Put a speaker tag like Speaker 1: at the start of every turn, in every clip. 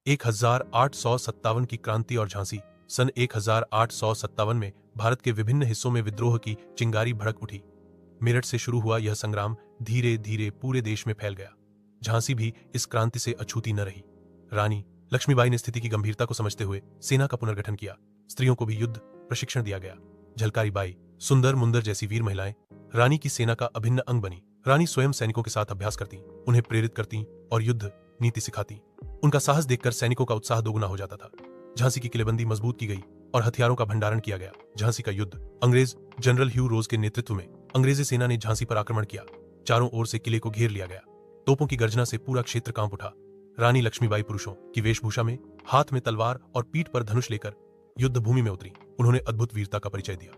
Speaker 1: 1857 की क्रांति और झांसी। सन 1857 में भारत के विभिन्न हिस्सों में विद्रोह की चिंगारी भड़क उठी। मेरठ से शुरू हुआ यह संग्राम धीरे धीरे पूरे देश में फैल गया। झांसी भी इस क्रांति से अछूती न रही। रानी लक्ष्मीबाई ने स्थिति की गंभीरता को समझते हुए सेना का पुनर्गठन किया। स्त्रियों को भी युद्ध प्रशिक्षण दिया गया। झलकारी बाई, सुंदर मुंदर जैसी वीर महिलाएं रानी की सेना का अभिन्न अंग बनी। रानी स्वयं सैनिकों के साथ अभ्यास करती, उन्हें प्रेरित करती और युद्ध नीति सिखाती। उनका साहस देखकर सैनिकों का उत्साह दोगुना हो जाता था। झांसी की किलेबंदी मजबूत की गई और हथियारों का भंडारण किया गया। झांसी का युद्ध अंग्रेज जनरल ह्यू रोज के नेतृत्व में अंग्रेजी सेना ने झांसी पर आक्रमण किया। चारों ओर से किले को घेर लिया गया। तोपों की गर्जना से पूरा क्षेत्र कांप उठा। रानी लक्ष्मीबाई पुरुषों की वेशभूषा में, हाथ में तलवार और पीठ पर धनुष लेकर युद्ध भूमि में उतरी। उन्होंने अद्भुत वीरता का परिचय दिया।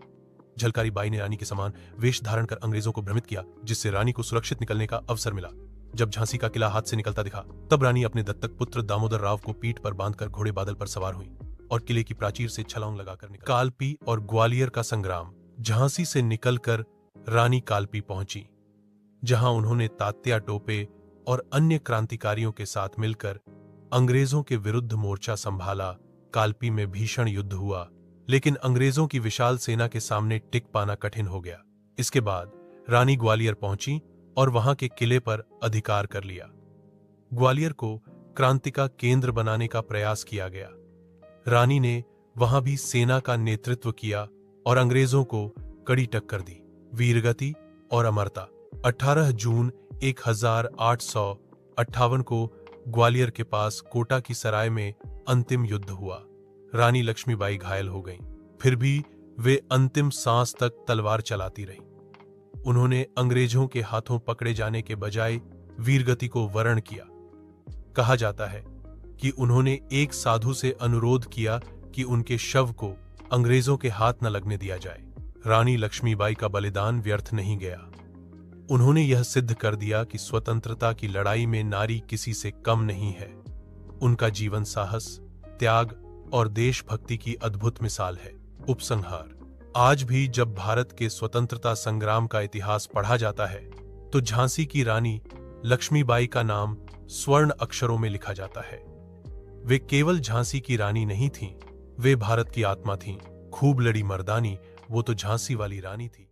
Speaker 1: झलकारी बाई ने रानी के समान वेश धारण कर अंग्रेजों को भ्रमित किया, जिससे रानी को सुरक्षित निकलने का अवसर मिला। जब झांसी का किला हाथ से निकलता दिखा, तब रानी अपने दत्तक पुत्र दामोदर राव को पीठ पर बांधकर घोड़े बादल पर सवार हुई और किले की प्राचीर से छलांग लगाकर निकली। कालपी और ग्वालियर का संग्राम। झांसी से निकलकर रानी कालपी पहुंची, जहां उन्होंने तात्या टोपे और अन्य क्रांतिकारियों के साथ मिलकर अंग्रेजों के विरुद्ध मोर्चा संभाला। कालपी में भीषण युद्ध हुआ, लेकिन अंग्रेजों की विशाल सेना के सामने टिक पाना कठिन हो गया। इसके बाद रानी ग्वालियर पहुंची और वहां के किले पर अधिकार कर लिया। ग्वालियर को क्रांति का केंद्र बनाने का प्रयास किया गया। रानी ने वहां भी सेना का नेतृत्व किया और अंग्रेजों को कड़ी टक्कर दी। वीरगति और अमरता। 18 जून 1858 को ग्वालियर के पास कोटा की सराय में अंतिम युद्ध हुआ। रानी लक्ष्मीबाई घायल हो गईं, फिर भी वे अंतिम सांस तक तलवार चलाती रहीं। उन्होंने अंग्रेजों के हाथों पकड़े जाने के बजाय वीरगति को वर्ण किया। कहा जाता है कि उन्होंने एक साधु से अनुरोध किया कि उनके शव को अंग्रेजों के हाथ न लगने दिया जाए। रानी लक्ष्मीबाई का बलिदान व्यर्थ नहीं गया। उन्होंने यह सिद्ध कर दिया कि स्वतंत्रता की लड़ाई में नारी किसी से कम नहीं है। उनका जीवन साहस, त्याग और देशभक्ति की अद्भुत मिसाल है। उपसंहार। आज भी जब भारत के स्वतंत्रता संग्राम का इतिहास पढ़ा जाता है, तो झांसी की रानी लक्ष्मीबाई का नाम स्वर्ण अक्षरों में लिखा जाता है। वे केवल झांसी की रानी नहीं थीं, वे भारत की आत्मा थीं। खूब लड़ी मर्दानी, वो तो झांसी वाली रानी थी।